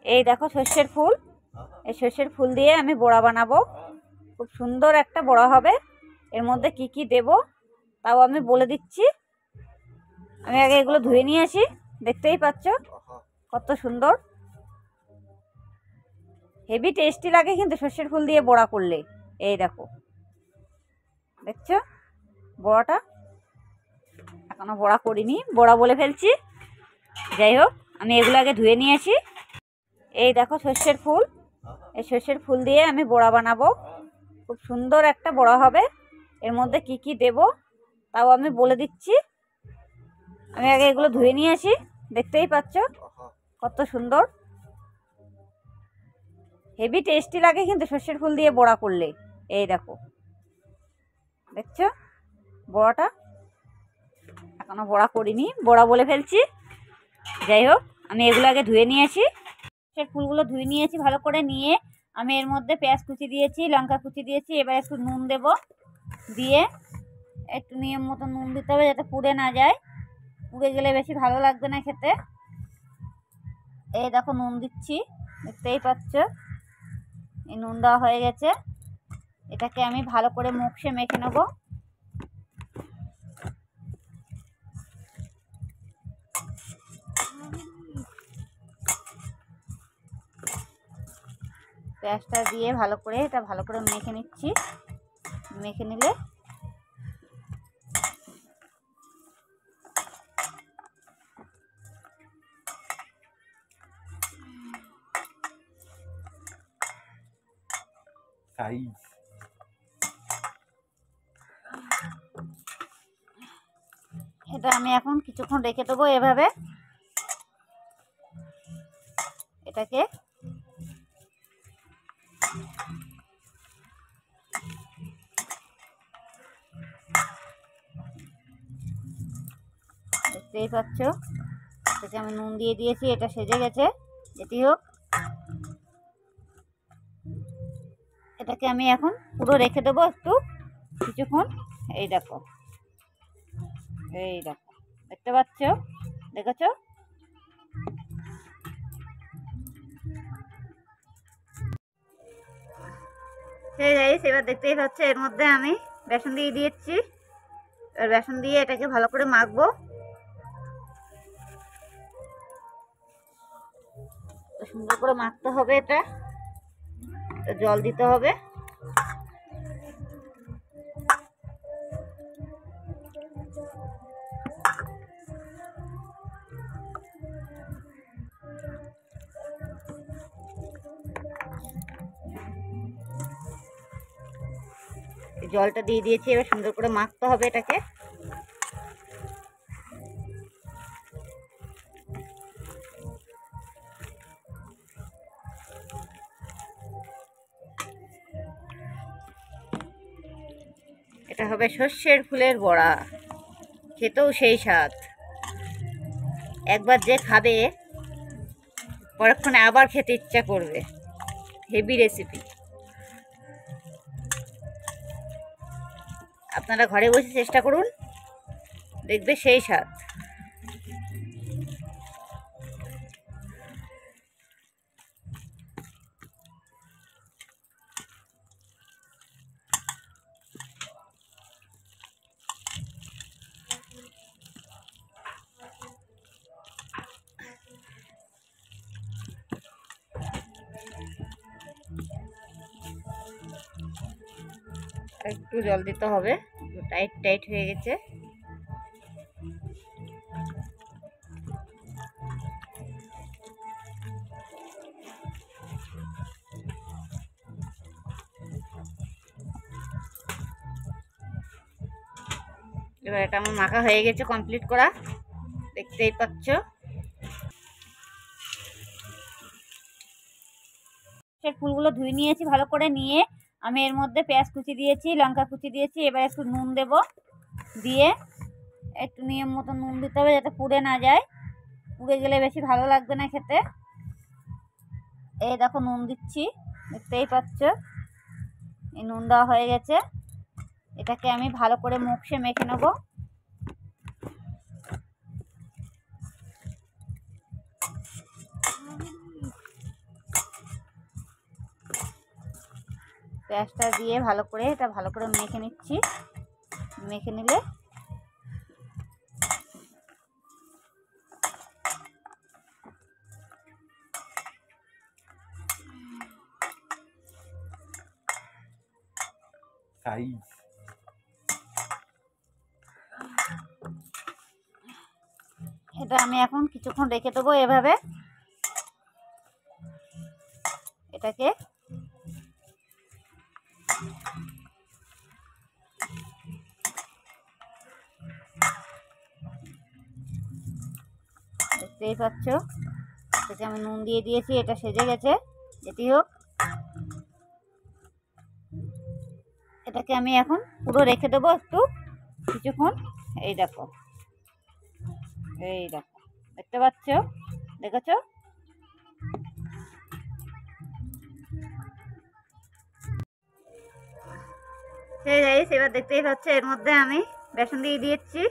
এই দেখো সর্ষের ফুল। এই সর্ষের ফুল দিয়ে আমি বড়া বানাবো। খুব সুন্দর একটা বড়া হবে। এর মধ্যে কি কি দেব তাও আমি বলে দিচ্ছি। আমি আগে এগুলো ধুয়ে নিয়ে আসি। দেখতেই পাচ্ছ কত সুন্দর, হেভি টেস্টি লাগে কিন্তু সর্ষের ফুল দিয়ে বড়া করলে। এই দেখো, দেখছো বড়াটা? এখনো বড়া করিনি, বড়া বলে ফেলছি। যাই হোক, আমি এগুলো আগে ধুয়ে নিয়ে আসি। এই দেখো সর্ষের ফুল। এই সর্ষের ফুল দিয়ে আমি বড়া বানাবো। খুব সুন্দর একটা বড়া হবে। এর মধ্যে কি কি দেব তাও আমি বলে দিচ্ছি। আমি আগে এগুলো ধুয়ে নিয়ে আসি। দেখতেই পাচ্ছ কত সুন্দর, হেভি টেস্টি লাগে কিন্তু সর্ষের ফুল দিয়ে বড়া করলে। এই দেখো, দেখছো বড়াটা? এখনো বড়া করিনি, বড়া বলে ফেলছি। যাই হোক, আমি এগুলো আগে ধুয়ে নিয়ে আসি। সে ফুলগুলো ধুয়ে নিয়েছি ভালো করে। নিয়ে আমি এর মধ্যে পেঁয়াজ কুচি দিয়েছি, লঙ্কা কুচি দিয়েছি। এবার একটু নুন দেব, দিয়ে একটু নিয়ম মতো নুন দিতে হবে যাতে পুড়ে না যায়। পুড়ে গেলে বেশি ভালো লাগবে না খেতে। এই দেখো নুন দিচ্ছি, দেখতেই পাচ্ছ। এই নুন দেওয়া হয়ে গেছে। এটাকে আমি ভালো করে মুখে মেখে নেব। পেঁয়াজটা দিয়ে ভালো করে এটা ভালো করে মেখে নিচ্ছি। মেখে নিলে এটা আমি এখন কিছুক্ষণ রেখে দেবো এভাবে। এটাকে দেখতেই পাচ্ছ, এটাকে আমি নুন দিয়ে দিয়েছি, এটা সেজে গেছে। যেটি হোক, এটাকে আমি এখন পুরো রেখে দেবো একটু কিছুক্ষণ। এই দেখো, এই দেখো, দেখতে পাচ্ছ? দেখেছো? এবার দেখতেই পাচ্ছ এর মধ্যে আমি বেসন দিয়ে দিয়েছি। এবার বেসন দিয়ে এটাকে ভালো করে মাখবো। সুন্দর করে মাখতে হবে। এটা জল দিতে হবে। জলটা দিয়ে দিয়েছি, এবার সুন্দর করে মাখতে হবে এটাকে। এটা হবে সর্ষের ফুলের বড়া, খেতেও সেই স্বাদ। একবার যে খাবে পরক্ষণে আবার খেতে ইচ্ছা করবে। Heavy recipe. আপনারা ঘরে বসে চেষ্টা করুন, দেখবে সেই স্বাদ। একটু জল দিতে হবে, টাইট টাইট হয়ে গেছে। এবার এটা আমার মাখা হয়ে গেছে, কমপ্লিট করা, দেখতেই পাচ্ছ। ফুলগুলো ধুয়ে নিয়েছি ভালো করে। নিয়ে আমি এর মধ্যে পেঁয়াজ কুচি দিয়েছি, লঙ্কা কুচি দিয়েছি। এবার একটু নুন দেব, দিয়ে একটু নিয়ম মতো নুন দিতে হবে যাতে পুড়ে না যায়। পুড়ে গেলে বেশি ভালো লাগবে না খেতে। এই দেখো নুন দিচ্ছি, দেখতেই পাচ্ছ। এই নুন দেওয়া হয়ে গেছে। এটাকে আমি ভালো করে মুখে মেখে নেব। পেঁয়াজটা দিয়ে ভালো করে এটা ভালো করে মেখে নিচ্ছি। মেখে নিলে এটা আমি এখন কিছুক্ষণ রেখে দেবো এভাবে। এটাকে দেখতেই পাচ্ছ, এটাকে আমি নুন দিয়ে দিয়েছি, এটা সেজে গেছে। যেটি হোক, এটাকে আমি এখন পুরো রেখে দেবো একটু কিছুক্ষণ। এই দেখো, এই দেখো, দেখতে পাচ্ছ, দেখেছো? এবার দেখতেই পাচ্ছ এর মধ্যে আমি বেসন দিয়ে দিয়েছি।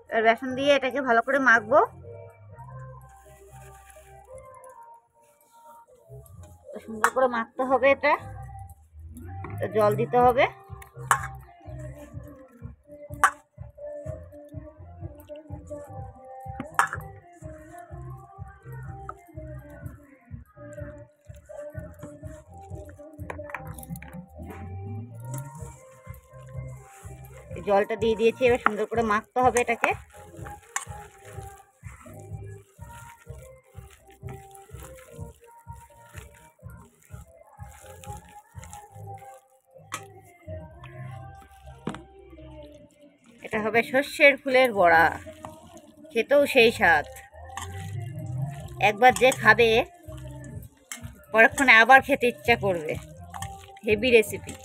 এবার বেসন দিয়ে এটাকে ভালো করে মাখবো। সুন্দর করে মাখতে হবে, এটা জল দিতে হবে। জলটা দিয়ে দিয়েছি, এবার সুন্দর করে মাখতে হবে এটাকে। এটা হবে সর্ষের ফুলের বড়া, খেতেও সেই স্বাদ। একবার যে খাবে পরক্ষণে আবার খেতে ইচ্ছা করবে। হেভি রেসিপি,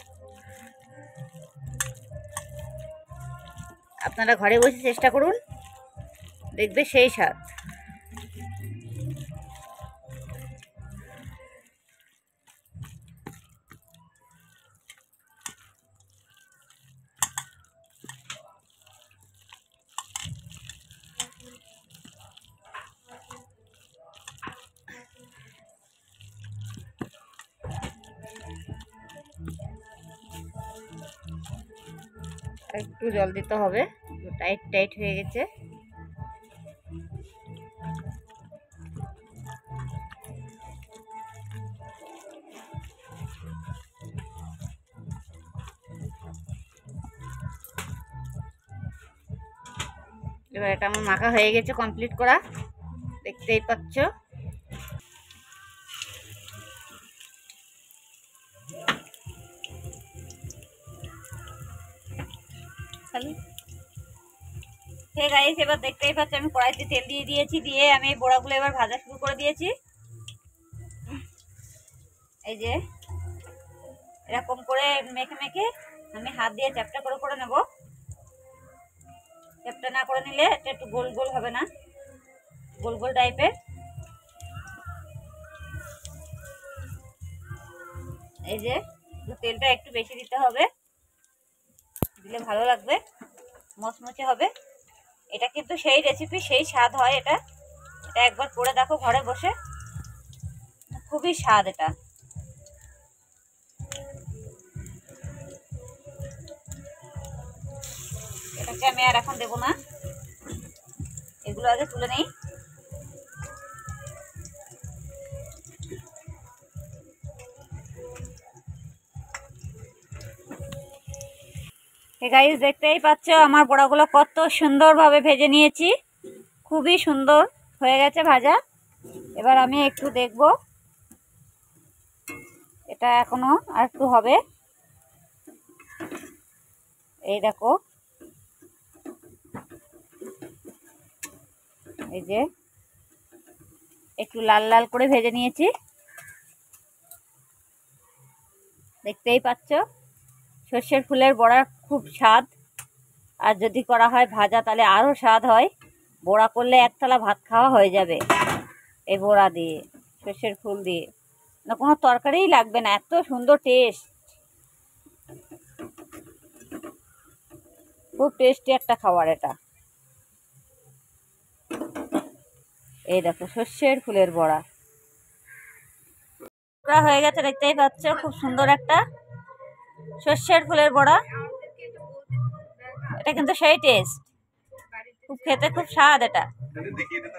আপনারা ঘরে বসে চেষ্টা করুন, দেখবে সেই স্বাদ। একটু জল দিতে হবে, টাইট টাইট হয়ে গেছে। এবার এটা আমার মাখা হয়ে গেছে, কমপ্লিট করা, দেখতেই পাচ্ছ। গাইস, এবার দেখতেই পাচ্ছ আমি কড়াইতে তেল দিয়ে দিয়েছি, দিয়ে আমি এই বড়াগুলো এবার ভাজা শুরু করে দিয়েছি। এই যে এরকম করে মেখে মেখে আমি হাত দিয়ে চ্যাপটা করে নেব। চ্যাপটা না করে নিলে এটা একটু গোল গোল হবে না, গোল গোল টাইপের। এই যে তেলটা একটু বেশি দিতে হবে, দিলে ভালো লাগবে, মচমচে হবে। এটা কিন্তু সেই রেসিপি, সেই স্বাদ হয়। এটা এটা একবার করে দেখো ঘরে বসে, খুবই স্বাদ এটা। এটাকে আমি আর এখন দেবো না, এগুলো আগে তুলে নেই। গাইস, দেখতেই পাচ্ছ আমার বড়াগুলো কত সুন্দরভাবে ভেজে নিয়েছি, খুবই সুন্দর হয়ে গেছে ভাজা। এবার আমি একটু দেখব, এটা এখনো আর একটু হবে। এই দেখো, এই যে একটু লাল লাল করে ভেজে নিয়েছি, দেখতেই পাচ্ছ। সর্ষের ফুলের বড়া খুব স্বাদ, আর যদি করা হয় ভাজা তাহলে আরও স্বাদ হয়। বড়া করলে এক থালা ভাত খাওয়া হয়ে যাবে এই বড়া দিয়ে, সর্ষের ফুল দিয়ে, না কোনো তরকারিই লাগবে না, এত সুন্দর টেস্ট। খুব টেস্টি একটা খাবার এটা। এই দেখো সর্ষের ফুলের বড়া হয়ে গেছে, দেখতেই পাচ্ছ, খুব সুন্দর একটা সর্ষের ফুলের বড়া। এটা কিন্তু সেই টেস্ট, খুব খেতে খুব স্বাদ এটা।